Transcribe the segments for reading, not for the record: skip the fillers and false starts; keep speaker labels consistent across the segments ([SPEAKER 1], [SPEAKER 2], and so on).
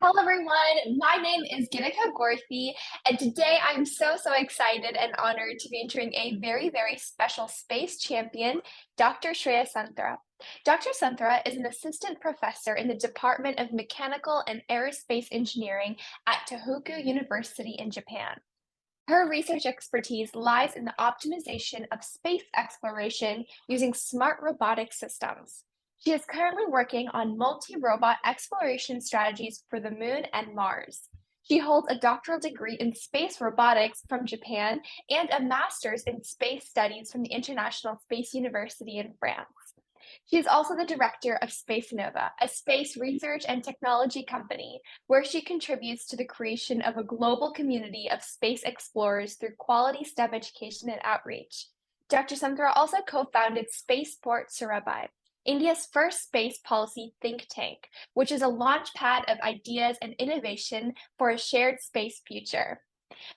[SPEAKER 1] Hello everyone, my name is Gitika Gorthy, and today I'm so excited and honored to be entering a very special space champion, Dr. Shreya Santra. Dr. Santra is an assistant professor in the Department of Mechanical and Aerospace Engineering at Tohoku University in Japan. Her research expertise lies in the optimization of space exploration using smart robotic systems. She is currently working on multi-robot exploration strategies for the Moon and Mars. She holds a doctoral degree in space robotics from Japan and a master's in space studies from the International Space University in France. She is also the director of Spaceonova, a space research and technology company, where she contributes to the creation of a global community of space explorers through quality STEM education and outreach. Dr. Santra also co-founded Spaceport SARABHAI, India's first space policy think tank, which is a launchpad of ideas and innovation for a shared space future.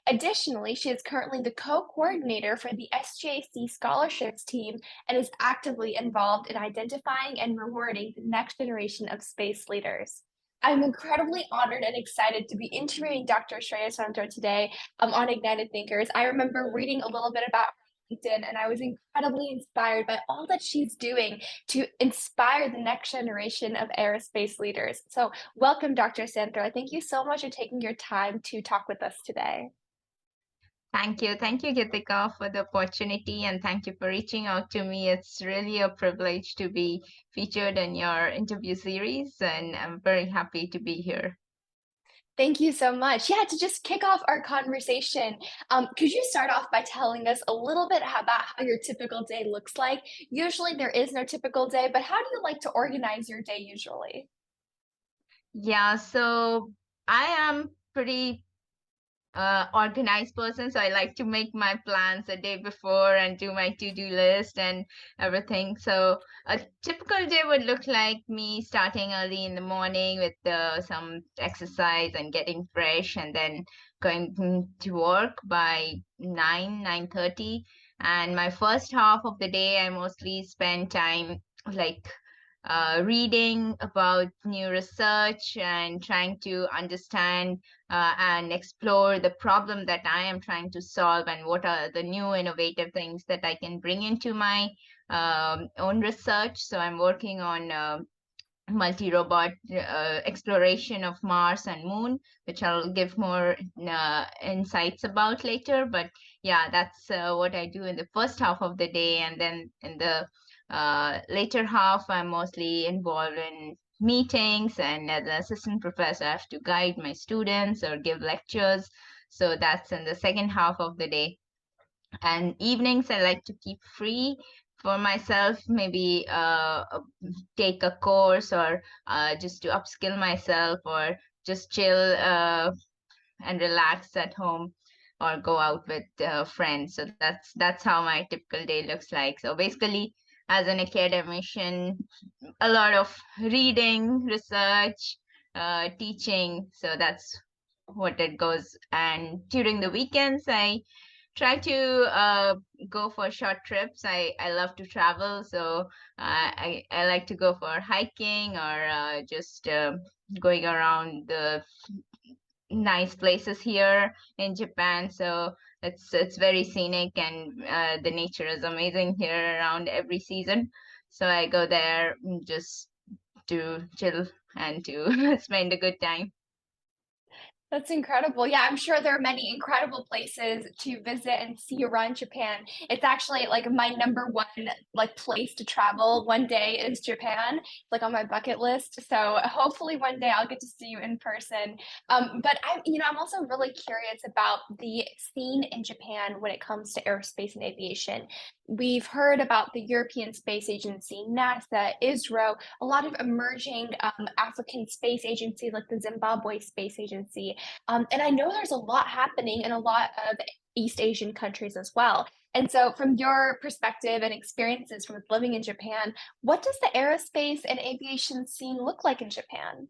[SPEAKER 1] Additionally, she is currently the co-coordinator for the SGAC Scholarships team and is actively involved in identifying and rewarding the next generation of space leaders. I'm incredibly honored and excited to be interviewing Dr. Shreya Santra today on IgnitedThinkers. I remember reading a little bit about her on LinkedIn, and I was incredibly inspired by all that she's doing to inspire the next generation of aerospace leaders. So, welcome, Dr. Santra. Thank you so much for taking your time to talk with us today.
[SPEAKER 2] Thank you. Thank you, Gitika, for the opportunity and thank you for reaching out to me. It's really a privilege to be featured in your interview series, and I'm very happy to be here.
[SPEAKER 1] Thank you so much. Yeah, to just kick off our conversation, could you start off by telling us a little bit about how your typical day looks like? Usually there is no typical day, but how do you like to organize your day usually?
[SPEAKER 2] Yeah, so I am pretty organized person, so I like to make my plans a day before and do my to-do list and everything. So a typical day would look like me starting early in the morning with some exercise and getting fresh, and then going to work by 9:30. And my first half of the day, I mostly spend time like reading about new research and trying to understand and explore the problem that I am trying to solve and what are the new innovative things that I can bring into my own research. So I'm working on multi-robot exploration of Mars and Moon, which I'll give more insights about later. But yeah, that's what I do in the first half of the day. And then in the later half, I'm mostly involved in meetings, and as an assistant professor, I have to guide my students or give lectures. So that's in the second half of the day. And evenings, I like to keep free for myself, maybe take a course or just to upskill myself or just chill and relax at home or go out with friends. So that's how my typical day looks like. So basically, as an academician, a lot of reading, research, teaching. So that's what it goes. And during the weekends, I try to go for short trips. I love to travel, so I like to go for hiking or just going around the nice places here in Japan. So it's very scenic, and the nature is amazing here around every season. So I go there just to chill and to spend a good time.
[SPEAKER 1] That's incredible. Yeah, I'm sure there are many incredible places to visit and see around Japan. It's actually like my number one like place to travel one day is Japan, like on my bucket list. So hopefully one day I'll get to see you in person. But I'm also really curious about the scene in Japan when it comes to aerospace and aviation. We've heard about the European Space Agency, NASA, ISRO, a lot of emerging African space agencies like the Zimbabwe Space Agency. And I know there's a lot happening in a lot of East Asian countries as well. And so, from your perspective and experiences from living in Japan, what does the aerospace and aviation scene look like in Japan?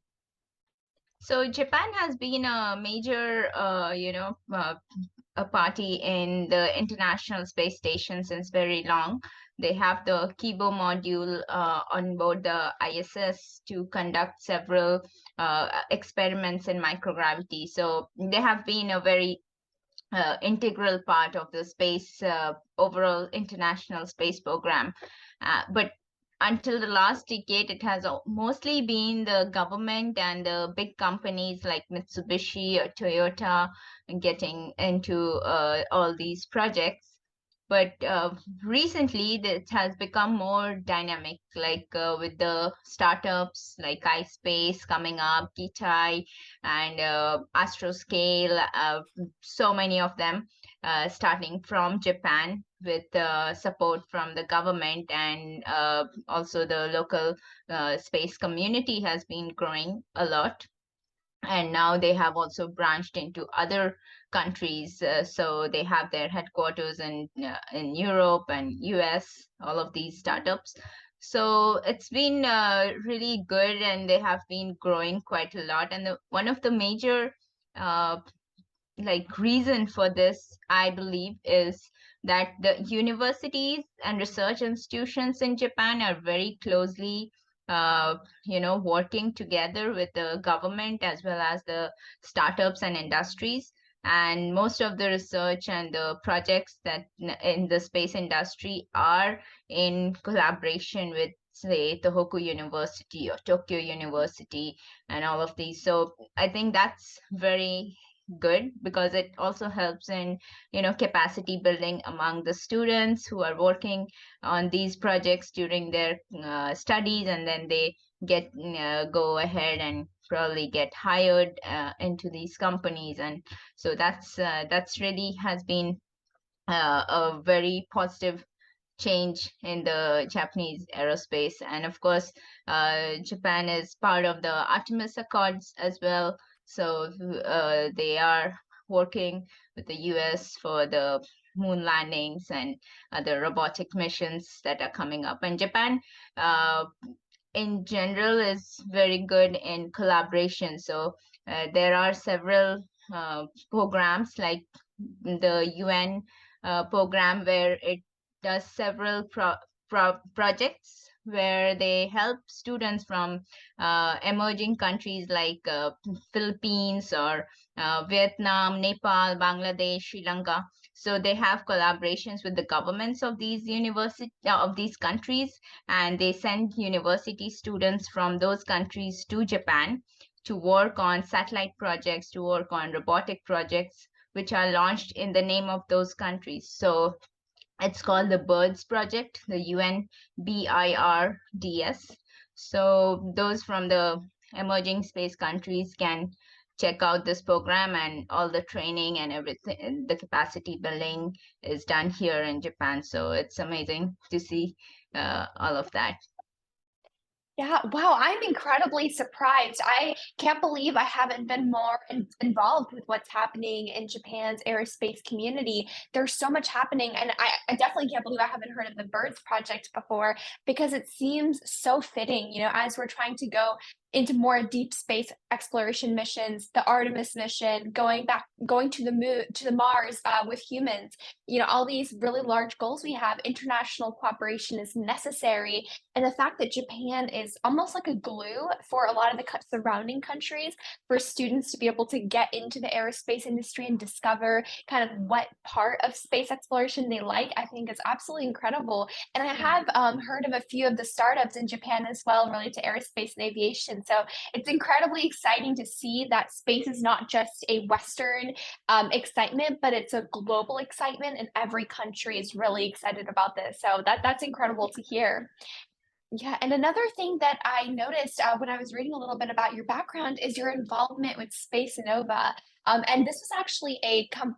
[SPEAKER 2] So Japan has been a major, a party in the International Space Station since very long. They have the Kibo module on board the ISS to conduct several experiments in microgravity. So they have been a very integral part of the space overall international space program. But until the last decade, it has mostly been the government and the big companies like Mitsubishi or Toyota getting into all these projects. But recently, it has become more dynamic, like with the startups like iSpace coming up, Gitai, and Astroscale, so many of them starting from Japan with support from the government, and also the local space community has been growing a lot. And now they have also branched into other countries, so they have their headquarters in Europe and US, all of these startups. So it's been really good, and they have been growing quite a lot. And one of the major uh, like reason for this, I believe, is that the universities and research institutions in Japan are very closely working together with the government as well as the startups and industries. And most of the research and the projects that in the space industry are in collaboration with, say, Tohoku University or Tokyo University and all of these. So I think that's very good, because it also helps in capacity building among the students who are working on these projects during their studies, and then they go ahead and probably get hired into these companies. And so that's really has been a very positive change in the Japanese aerospace. And of course, Japan is part of the Artemis Accords as well. So they are working with the US for the moon landings and other robotic missions that are coming up. And Japan, uh, in general, is very good in collaboration. So there are several programs like the UN program, where it does several projects where they help students from emerging countries like Philippines or Vietnam, Nepal, Bangladesh, Sri Lanka. So they have collaborations with the governments of these of these countries, and they send university students from those countries to Japan to work on satellite projects, to work on robotic projects, which are launched in the name of those countries. So it's called the BIRDS project, the UNBIRDS. So those from the emerging space countries can check out this program, and all the training and everything, the capacity building is done here in Japan. So it's amazing to see all of that.
[SPEAKER 1] Yeah, wow, I'm incredibly surprised. I can't believe I haven't been more involved with what's happening in Japan's aerospace community. There's so much happening, and I definitely can't believe I haven't heard of the Birds Project before, because it seems so fitting, as we're trying to go into more deep space exploration missions, the Artemis mission, going to the moon, to the Mars with humans. All these really large goals we have. International cooperation is necessary, and the fact that Japan is almost like a glue for a lot of the surrounding countries for students to be able to get into the aerospace industry and discover kind of what part of space exploration they like, I think is absolutely incredible. And I have heard of a few of the startups in Japan as well related to aerospace and aviation. So it's incredibly exciting to see that space is not just a Western excitement, but it's a global excitement, and every country is really excited about this. So that's incredible to hear. Yeah, and another thing that I noticed when I was reading a little bit about your background is your involvement with Spaceonova. And this was actually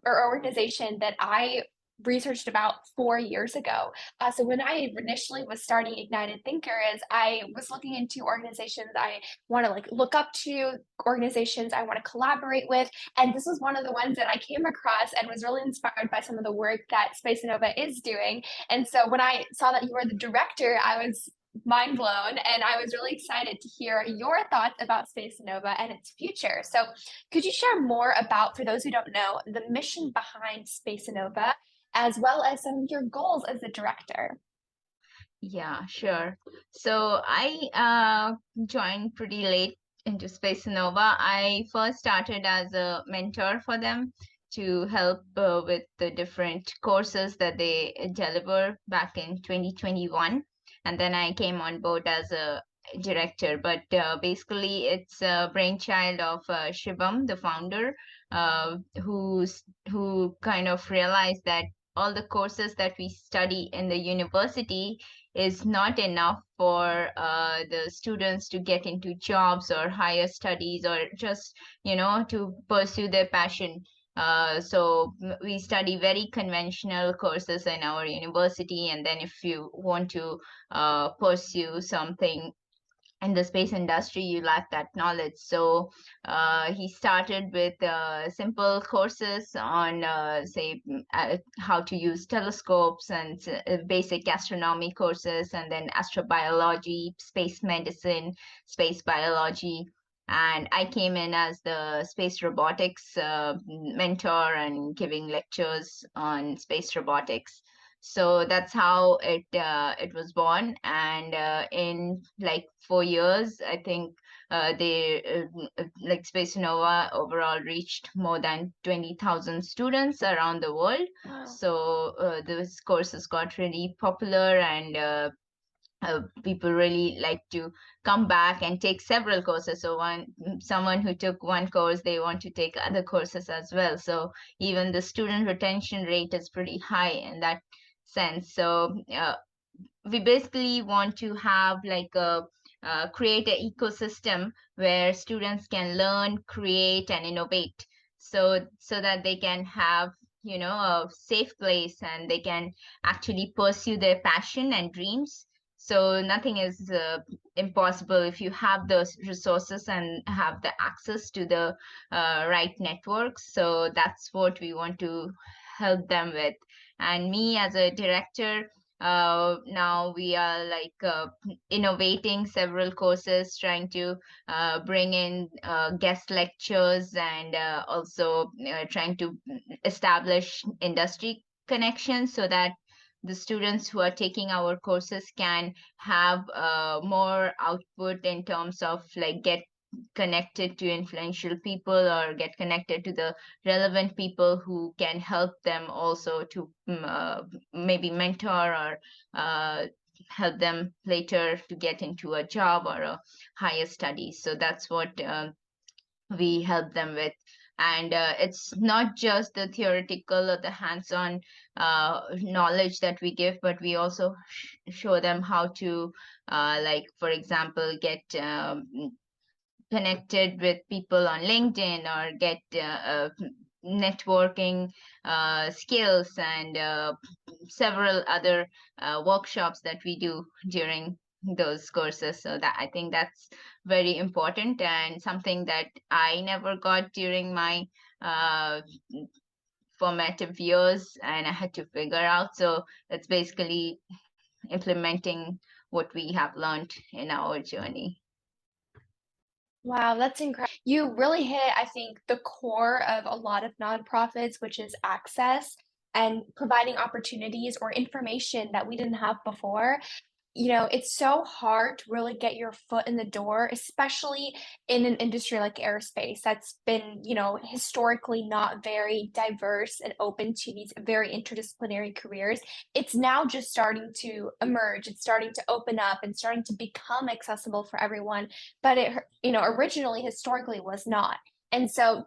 [SPEAKER 1] or organization that I researched about 4 years ago. So when I initially was starting IgnitedThinkers, I was looking into organizations I want to look up to, organizations I want to collaborate with, and this was one of the ones that I came across and was really inspired by some of the work that Spaceonova is doing. And so when I saw that you were the director, I was mind blown, and I was really excited to hear your thoughts about Spaceonova and its future. So, could you share more about, for those who don't know, the mission behind Spaceonova, as well as some of your goals as the director?
[SPEAKER 2] Yeah, sure. So I joined pretty late into Space Nova. I first started as a mentor for them to help with the different courses that they deliver back in 2021. And then I came on board as a director. But basically, it's a brainchild of Shivam, the founder, who kind of realized that all the courses that we study in the university is not enough for the students to get into jobs or higher studies or just, to pursue their passion. We study very conventional courses in our university, and then if you want to pursue something in the space industry, you lack that knowledge. So he started with simple courses on, say, how to use telescopes and basic astronomy courses, and then astrobiology, space medicine, space biology. And I came in as the space robotics mentor and giving lectures on space robotics. So that's how it was born. And in like 4 years, I think they like Space Nova overall reached more than 20,000 students around the world.
[SPEAKER 1] Wow.
[SPEAKER 2] So those courses got really popular, and people really like to come back and take several courses. So someone who took one course, they want to take other courses as well. So even the student retention rate is pretty high in that sense. So we basically want to have like a create an ecosystem where students can learn, create, and innovate. So that they can have, a safe place, and they can actually pursue their passion and dreams. So nothing is impossible if you have those resources and have the access to the right networks. So that's what we want to help them with. And me as a director, now we are like innovating several courses, trying to bring in guest lectures, and also trying to establish industry connections so that the students who are taking our courses can have more output in terms of like get connected to influential people, or get connected to the relevant people who can help them also to maybe mentor or help them later to get into a job or a higher studies. So that's what we help them with. And it's not just the theoretical or the hands-on knowledge that we give, but we also show them how to like, for example, get connected with people on LinkedIn, or get networking skills, and several other workshops that we do during those courses. So that I think that's very important, and something that I never got during my uh, formative years, and I had to figure out. So it's basically implementing what we have learned in our journey.
[SPEAKER 1] Wow, that's incredible. You really hit, I think, the core of a lot of nonprofits, which is access and providing opportunities or information that we didn't have before. It's so hard to really get your foot in the door, especially in an industry like aerospace that's been, historically not very diverse and open to these very interdisciplinary careers. It's now just starting to emerge. It's starting to open up and starting to become accessible for everyone, but originally, historically was not. And so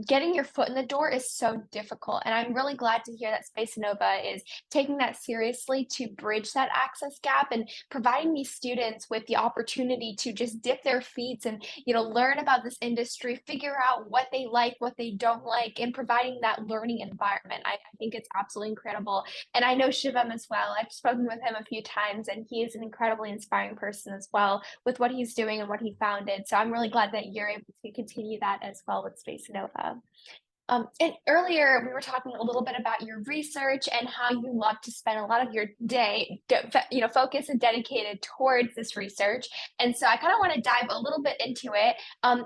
[SPEAKER 1] getting your foot in the door is so difficult. And I'm really glad to hear that Space Nova is taking that seriously to bridge that access gap and providing these students with the opportunity to just dip their feet and, learn about this industry, figure out what they like, what they don't like, and providing that learning environment. I think it's absolutely incredible. And I know Shivam as well. I've spoken with him a few times, and he is an incredibly inspiring person as well with what he's doing and what he founded. So I'm really glad that you're able to continue that as well with Space Nova. And earlier we were talking a little bit about your research and how you love to spend a lot of your day, focus and dedicated towards this research. And so I kind of want to dive a little bit into it.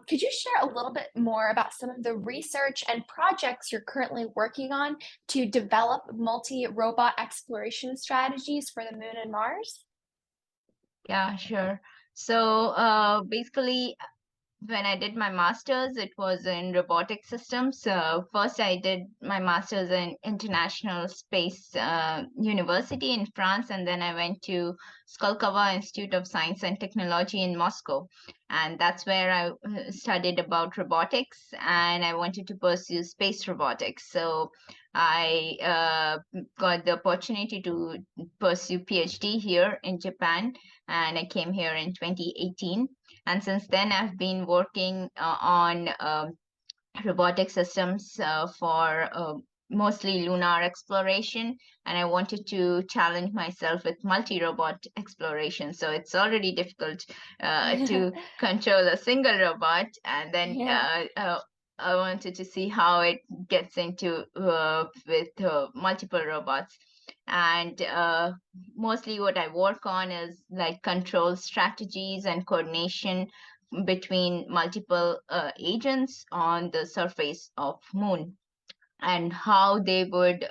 [SPEAKER 1] Could you share a little bit more about some of the research and projects you're currently working on to develop multi-robot exploration strategies for the moon and Mars?
[SPEAKER 2] Yeah, sure. So basically, when I did my master's, it was in robotic systems. So first, I did my master's in International Space University in France, and then I went to Skolkovo Institute of Science and Technology in Moscow, and that's where I studied about robotics, and I wanted to pursue space robotics. So I got the opportunity to pursue PhD here in Japan, and I came here in 2018. And since then, I've been working on robotic systems for mostly lunar exploration. And I wanted to challenge myself with multi-robot exploration. So it's already difficult to control a single robot. And then
[SPEAKER 1] Yeah.
[SPEAKER 2] I wanted to see how it gets into with multiple robots. And mostly what I work on is like control strategies and coordination between multiple agents on the surface of moon, and how they would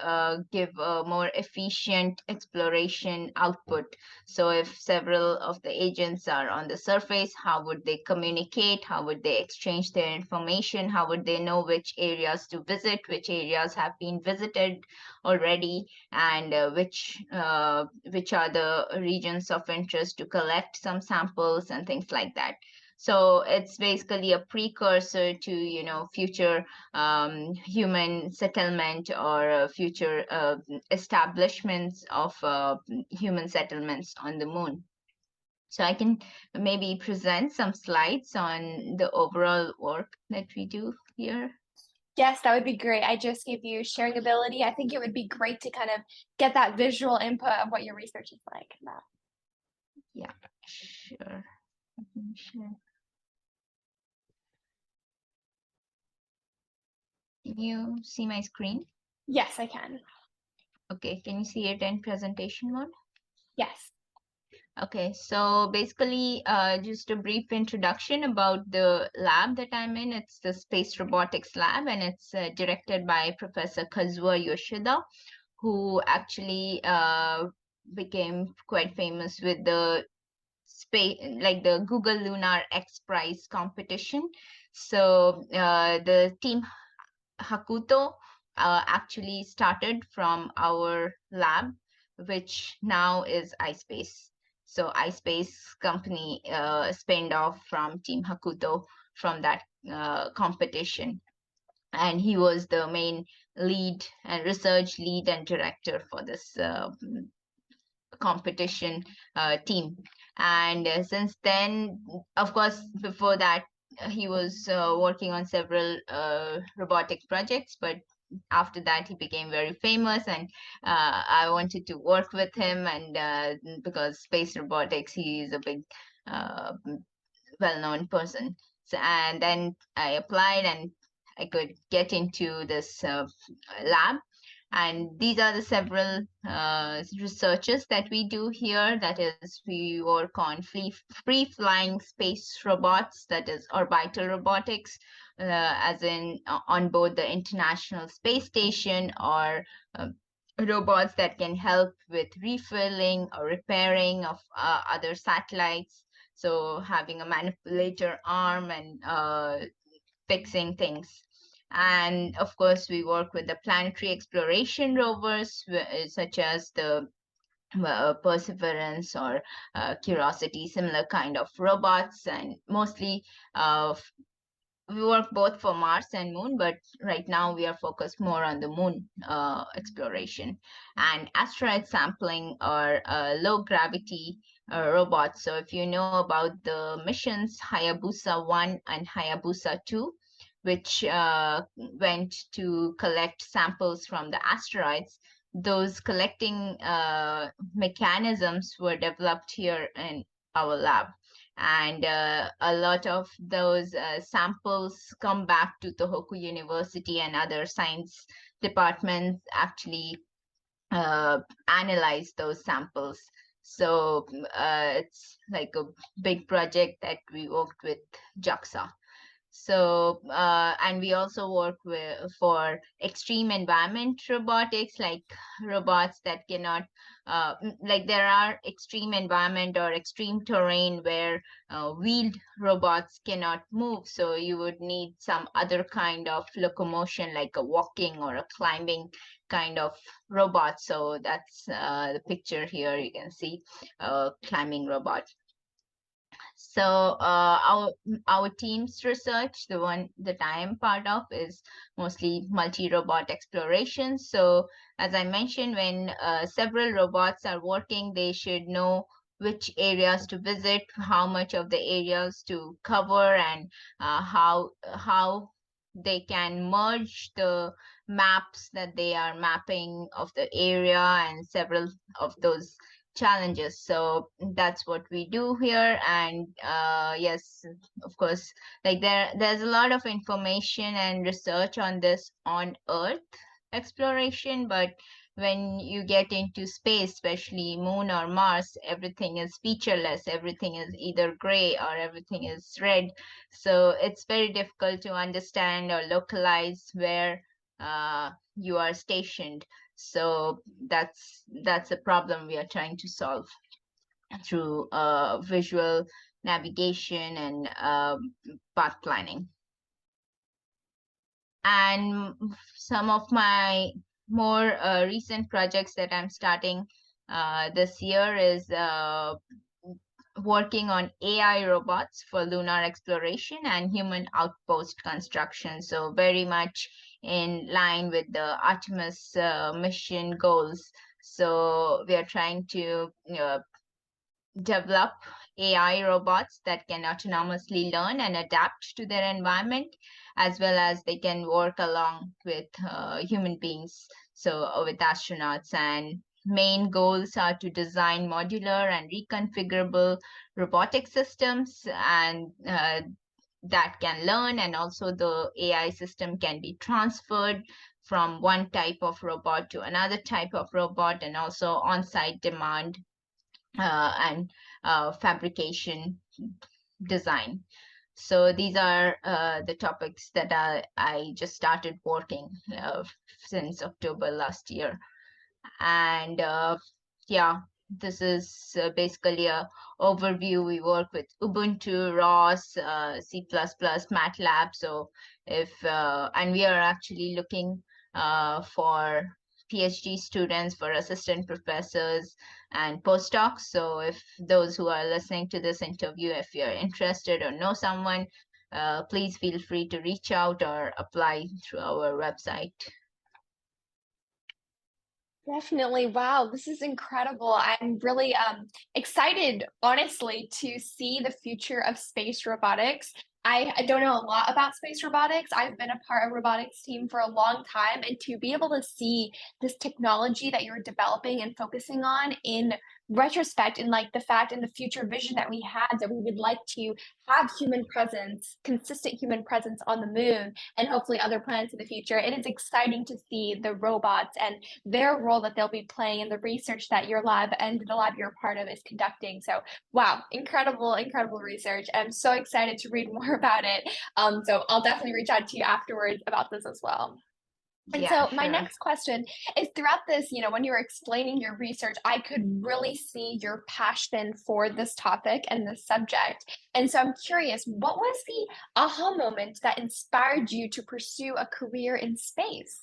[SPEAKER 2] give a more efficient exploration output. So if several of the agents are on the surface, how would they communicate? How would they exchange their information? How would they know which areas to visit, which areas have been visited already, and which are the regions of interest to collect some samples and things like that. So it's basically a precursor to, future human settlement or future establishments of human settlements on the moon. So I can maybe present some slides on the overall work that we do here.
[SPEAKER 1] Yes, that would be great. I just gave you sharing ability. I think it would be great to kind of get that visual input of what your research is like.
[SPEAKER 2] Yeah, sure. Let me share. Can you see my screen?
[SPEAKER 1] Yes, I can.
[SPEAKER 2] Okay, can you see it in presentation mode?
[SPEAKER 1] Yes.
[SPEAKER 2] Okay, so basically, just a brief introduction about the lab that I'm in. It's the Space Robotics Lab, and it's directed by Professor Kazuo Yoshida, who actually became quite famous with the space, like the Google Lunar X Prize competition. So the team Hakuto actually started from our lab, which now is iSpace. So iSpace company spinned off from Team Hakuto from that competition. And he was the main lead and research lead and director for this competition team. And since then, of course, before that, he was working on several robotic projects, but after that he became very famous, and I wanted to work with him, and because space robotics, he is a big uh, well-known person. So, and then I applied, and I could get into this lab. And these are the several researches that we do here. That is, we work on free-flying space robots, that is orbital robotics, as in on board the International Space Station, or robots that can help with refilling or repairing of other satellites. So having a manipulator arm and fixing things. And of course, we work with the planetary exploration rovers, such as the Perseverance or Curiosity, similar kind of robots, and mostly we work both for Mars and Moon, but right now we are focused more on the Moon exploration and asteroid sampling, or low gravity robots. So if you know about the missions Hayabusa 1 and Hayabusa 2, which went to collect samples from the asteroids, those collecting mechanisms were developed here in our lab. And a lot of those samples come back to Tohoku University, and other science departments actually analyze those samples. So it's like a big project that we worked with JAXA. So, and we also work for extreme environment robotics, like robots that cannot, like there are extreme environment or extreme terrain where wheeled robots cannot move. So you would need some other kind of locomotion, like a walking or a climbing kind of robot. So that's the picture here. You can see a climbing robot. So our team's research, the one that I am part of, is mostly multi-robot exploration. So as I mentioned, when several robots are working, they should know which areas to visit, how much of the areas to cover, and how they can merge the maps that they are mapping of the area and several of those challenges. So that's what we do here. And yes, of course, like there's a lot of information and research on this on Earth exploration, but when you get into space, especially Moon or Mars, everything is featureless, everything is either gray or everything is red. So it's very difficult to understand or localize where you are stationed. So that's a problem we are trying to solve through visual navigation and path planning. And some of my more recent projects that I'm starting this year is working on AI robots for lunar exploration and human outpost construction. So very much in line with the Artemis mission goals. So we are trying to develop AI robots that can autonomously learn and adapt to their environment, as well as they can work along with human beings, so with astronauts. And main goals are to design modular and reconfigurable robotic systems, and that can learn, and also the AI system can be transferred from one type of robot to another type of robot, and also on-site demand and fabrication design. So these are the topics that I just started working since October last year. And yeah, this is basically a overview. We work with Ubuntu, ROS, C++, MATLAB. So if and we are actually looking for PhD students, for assistant professors and postdocs. So if those who are listening to this interview, if you're interested or know someone, please feel free to reach out or apply through our website.
[SPEAKER 1] Definitely. Wow, this is incredible. I'm really excited, honestly, to see the future of space robotics. I don't know a lot about space robotics. I've been a part of robotics team for a long time, and to be able to see this technology that you're developing and focusing on in retrospect, and like the fact and the future vision that we had, that we would like to have human presence, consistent human presence on the moon and hopefully other planets in the future. It is exciting to see the robots and their role that they'll be playing in the research that your lab and the lab you're a part of is conducting. So, wow, incredible, incredible research. I'm so excited to read more about it. So I'll definitely reach out to you afterwards about this as well. And
[SPEAKER 2] Yeah,
[SPEAKER 1] so my
[SPEAKER 2] sure.
[SPEAKER 1] next question is, throughout this, when you were explaining your research, I could really see your passion for this topic and this subject. And so I'm curious, what was the aha moment that inspired you to pursue a career in space?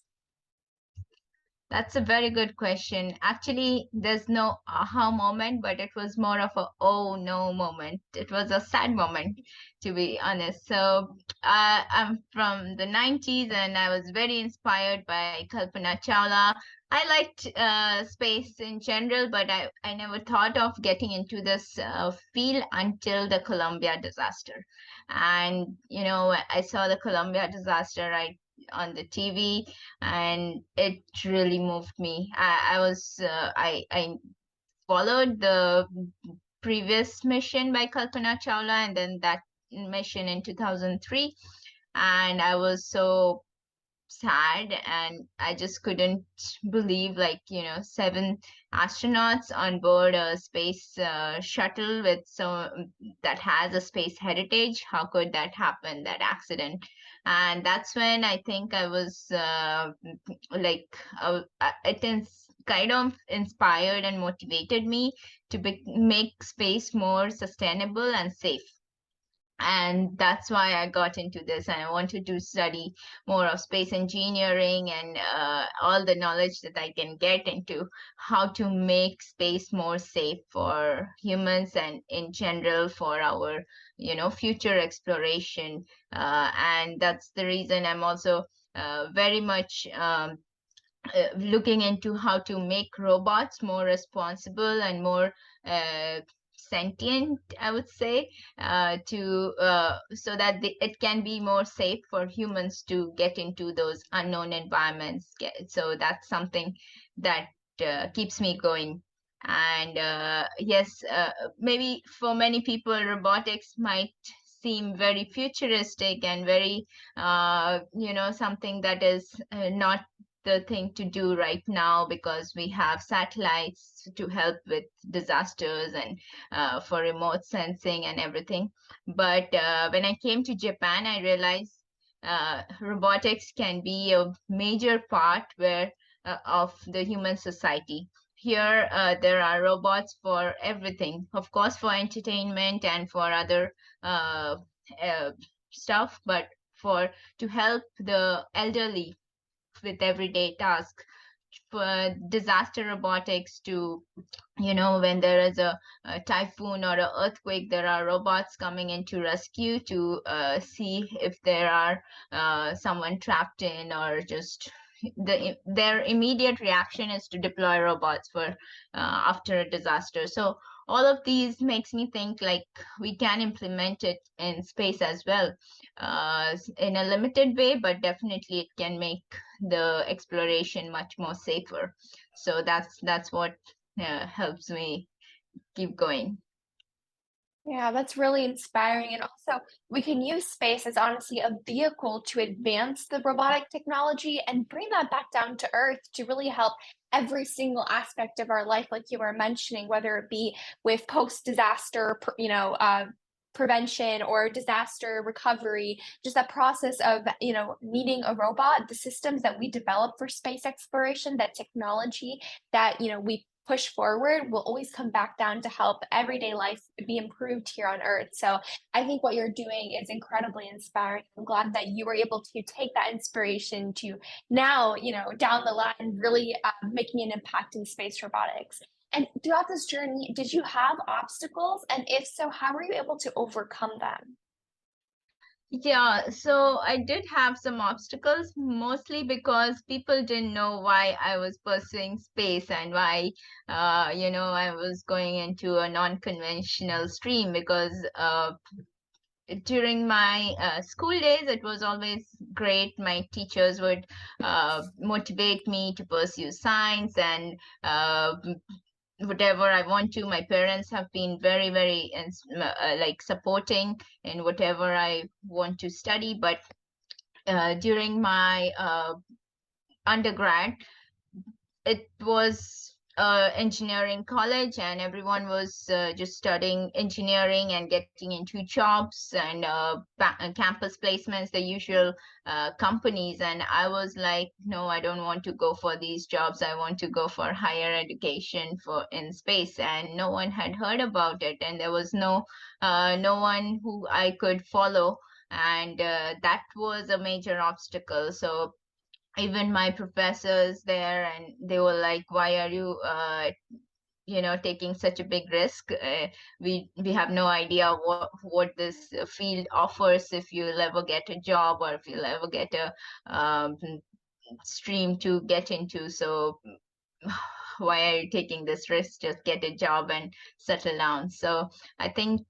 [SPEAKER 2] That's a very good question. Actually, there's no aha moment, but it was more of a oh no moment. It was a sad moment, to be honest. So, I'm from the 90s and I was very inspired by Kalpana Chawla. I liked space in general, but I never thought of getting into this field until the Columbia disaster. And, I saw the Columbia disaster right on the TV, and it really moved me. I followed the previous mission by Kalpana Chawla, and then that mission in 2003. And I was so sad, and I just couldn't believe, like, 7 astronauts on board a space shuttle with that has a space heritage. How could that happen, that accident? And that's when I think I was like it is kind of inspired and motivated me to make space more sustainable and safe. And that's why I got into this, and I wanted to study more of space engineering and all the knowledge that I can get into how to make space more safe for humans and in general for our future exploration. And that's the reason I'm also very much looking into how to make robots more responsible and more uh, sentient, I would say, to so that it can be more safe for humans to get into those unknown environments. So that's something that keeps me going. And yes, maybe for many people, robotics might seem very futuristic and very, something that is not the thing to do right now, because we have satellites to help with disasters and for remote sensing and everything. But when I came to Japan, I realized robotics can be a major part of the human society. Here, there are robots for everything, of course, for entertainment and for other uh, uh, stuff, but for to help the elderly with everyday tasks, for disaster robotics to, when there is a typhoon or an earthquake, there are robots coming in to rescue, to see if there are someone trapped in, or just their immediate reaction is to deploy robots for after a disaster. So all of these makes me think like we can implement it in space as well, in a limited way, but definitely it can make the exploration much more safer. So that's what helps me keep going.
[SPEAKER 1] Yeah, that's really inspiring. And also, we can use space as honestly a vehicle to advance the robotic technology and bring that back down to Earth to really help every single aspect of our life, like you were mentioning, whether it be with post-disaster, prevention or disaster recovery, just that process of, needing a robot, the systems that we develop for space exploration, that technology that, we push forward will always come back down to help everyday life be improved here on Earth. So I think what you're doing is incredibly inspiring. I'm glad that you were able to take that inspiration to now, down the line, really making an impact in space robotics. And throughout this journey, did you have obstacles? And if so, how were you able to overcome them?
[SPEAKER 2] Yeah, so I did have some obstacles, mostly because people didn't know why I was pursuing space and why, I was going into a non-conventional stream. Because during my school days, it was always great. My teachers would motivate me to pursue science and whatever I want to. My parents have been very, very like supporting in whatever I want to study. But during my undergrad, it was engineering college, and everyone was just studying engineering and getting into jobs and campus placements, the usual companies. And I was like, no, I don't want to go for these jobs. I want to go for higher education for in space. And no one had heard about it, and there was no one who I could follow. And that was a major obstacle. So even my professors there, and they were like, why are you taking such a big risk? We have no idea what this field offers, if you'll ever get a job, or if you'll ever get a stream to get into. So why are you taking this risk? Just get a job and settle down. So I think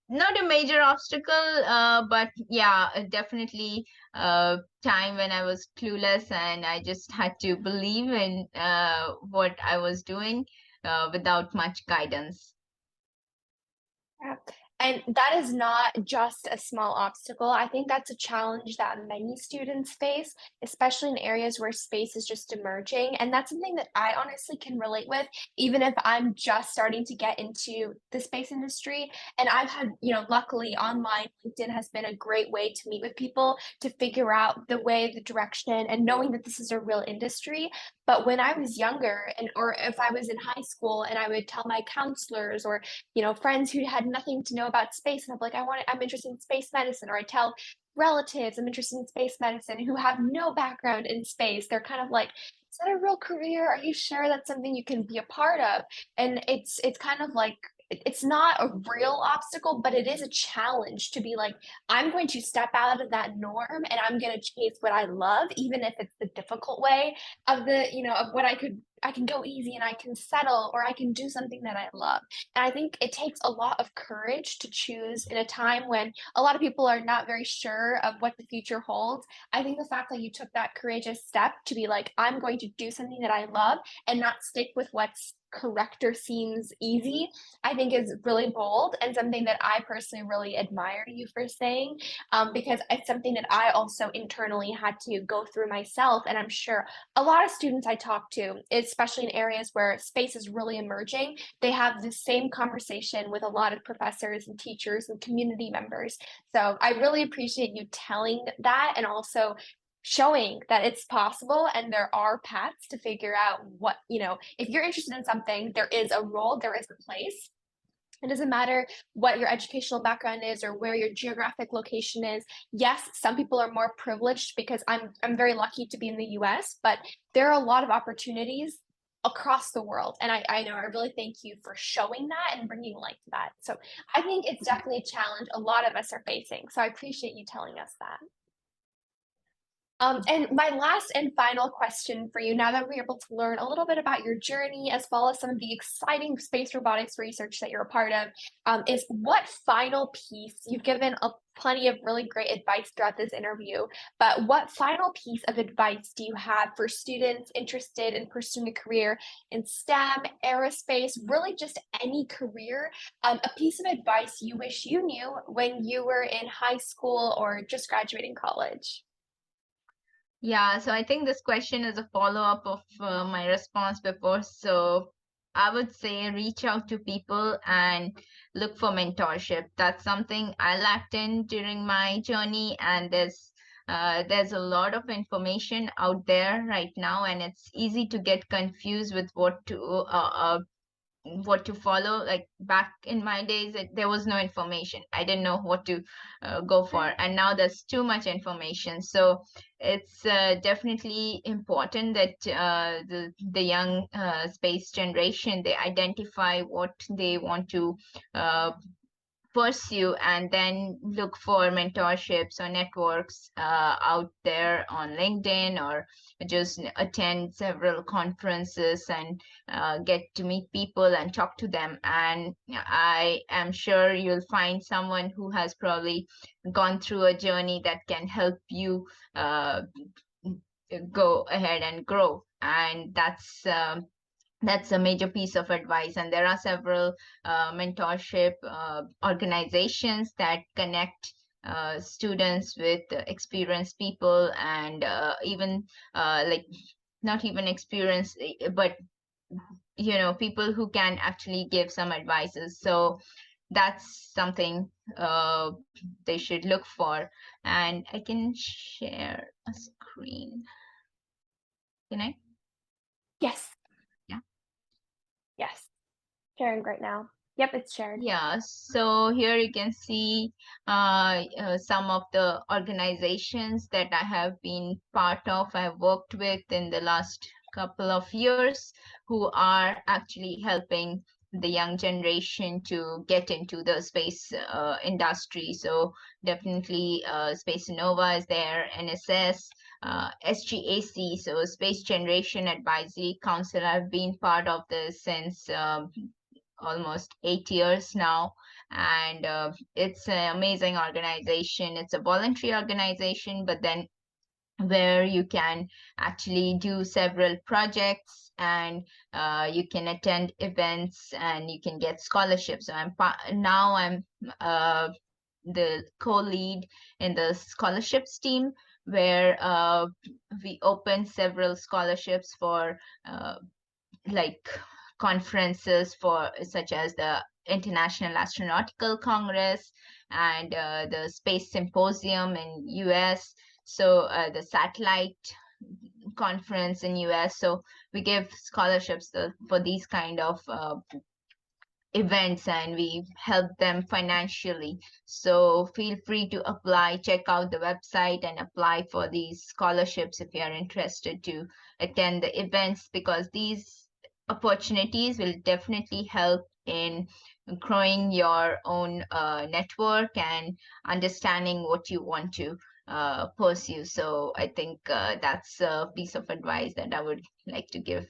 [SPEAKER 2] not a major obstacle, but yeah, definitely time when I was clueless, and I just had to believe in what I was doing without much guidance.
[SPEAKER 1] Yeah. And that is not just a small obstacle. I think that's a challenge that many students face, especially in areas where space is just emerging. And that's something that I honestly can relate with, even if I'm just starting to get into the space industry. And I've had, luckily online, LinkedIn has been a great way to meet with people to figure out the way, the direction, and knowing that this is a real industry. But when I was younger, and or if I was in high school and I would tell my counselors or friends who had nothing to know about space. And I'm like, I'm interested in space medicine. Or I tell relatives I'm interested in space medicine who have no background in space. They're kind of like, is that a real career? Are you sure that's something you can be a part of? And it's kind of like it's not a real obstacle, but it is a challenge to be like, I'm going to step out of that norm and I'm going to chase what I love, even if it's the difficult way of of what I can go easy and I can settle or I can do something that I love. And I think it takes a lot of courage to choose in a time when a lot of people are not very sure of what the future holds. I think the fact that you took that courageous step to be like, I'm going to do something that I love and not stick with what's correct or seems easy, I think is really bold and something that I personally really admire you for saying, because it's something that I also internally had to go through myself. And I'm sure a lot of students I talk to, especially in areas where space is really emerging, they have the same conversation with a lot of professors and teachers and community members. So I really appreciate you telling that and also showing that it's possible and there are paths to figure out what, if you're interested in something, there is a role, there is a place. It doesn't matter what your educational background is or where your geographic location is. Yes, some people are more privileged because I'm very lucky to be in the US, but there are a lot of opportunities across the world. And I know I really thank you for showing that and bringing light to that. So I think it's definitely a challenge a lot of us are facing. So I appreciate you telling us that. And my last and final question for you, now that we're able to learn a little bit about your journey as well as some of the exciting space robotics research that you're a part of, is what final piece you've given plenty of really great advice throughout this interview, but what final piece of advice do you have for students interested in pursuing a career in STEM, aerospace, really just any career? A piece of advice you wish you knew when you were in high school or just graduating college?
[SPEAKER 2] Yeah, so I think this question is a follow-up of my response before. So I would say reach out to people and look for mentorship. That's something I lacked in during my journey, and there's a lot of information out there right now, and it's easy to get confused with what to follow. Like back in my days, there was no information. I didn't know what to go for, and now there's too much information. So it's definitely important that the young space generation, they identify what they want to uh, pursue, and then look for mentorships or networks out there on LinkedIn, or just attend several conferences and get to meet people and talk to them. And I am sure you'll find someone who has probably gone through a journey that can help you go ahead and grow. And that's a major piece of advice. And there are several mentorship organizations that connect students with experienced people, and even like not even experienced, but people who can actually give some advices. So that's something uh, they should look for. And I can share a screen. Can I?
[SPEAKER 1] Yes,
[SPEAKER 2] Yeah.
[SPEAKER 1] yes. Sharing right now. Yep, it's shared.
[SPEAKER 2] Yeah, so here you can see some of the organizations that I have been part of, I've worked with in the last couple of years, who are actually helping the young generation to get into the space industry. So definitely Spaceonova is there, NSS, SGAC, so Space Generation Advisory Council. I've been part of this since almost 8 years now. And it's an amazing organization. It's a voluntary organization, but then where you can actually do several projects, and you can attend events and you can get scholarships. So I'm the co-lead in the scholarships team, where we open several scholarships for like conferences for such as the International Astronautical Congress and the Space Symposium in US. So the satellite conference in US. So we give scholarships for these kind of events, and we help them financially. So feel free to apply, check out the website and apply for these scholarships if you are interested to attend the events, because these opportunities will definitely help in growing your own network and understanding what you want to pursue. So I think that's a piece of advice that I would like to give.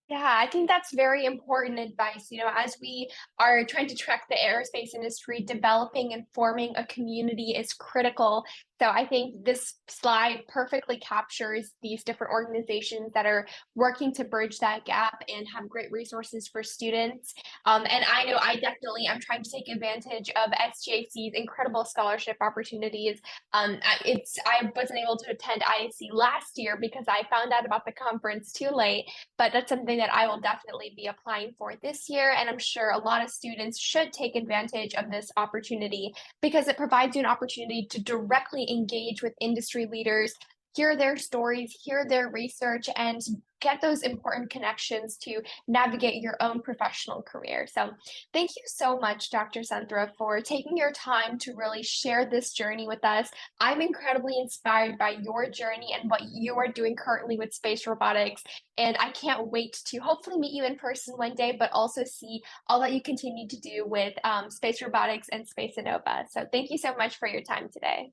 [SPEAKER 1] Yeah, I think that's very important advice. As we are trying to track the aerospace industry, developing and forming a community is critical. So I think this slide perfectly captures these different organizations that are working to bridge that gap and have great resources for students. And I know I definitely am trying to take advantage of SGAC's incredible scholarship opportunities. I wasn't able to attend IAC last year because I found out about the conference too late, but that's something that I will definitely be applying for this year. And I'm sure a lot of students should take advantage of this opportunity because it provides you an opportunity to directly engage with industry leaders, hear their stories, hear their research, and get those important connections to navigate your own professional career. So thank you so much, Dr. Santra, for taking your time to really share this journey with us. I'm incredibly inspired by your journey and what you are doing currently with space robotics. And I can't wait to hopefully meet you in person one day, but also see all that you continue to do with space robotics and Spaceonova. So thank you so much for your time today.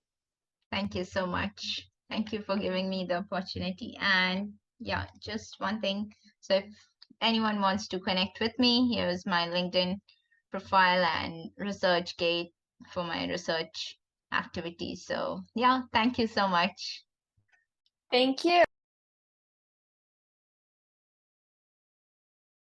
[SPEAKER 2] Thank you so much. Thank you for giving me the opportunity. And yeah, just one thing. So if anyone wants to connect with me, here's my LinkedIn profile and ResearchGate for my research activities. So yeah, thank you so much.
[SPEAKER 1] Thank you.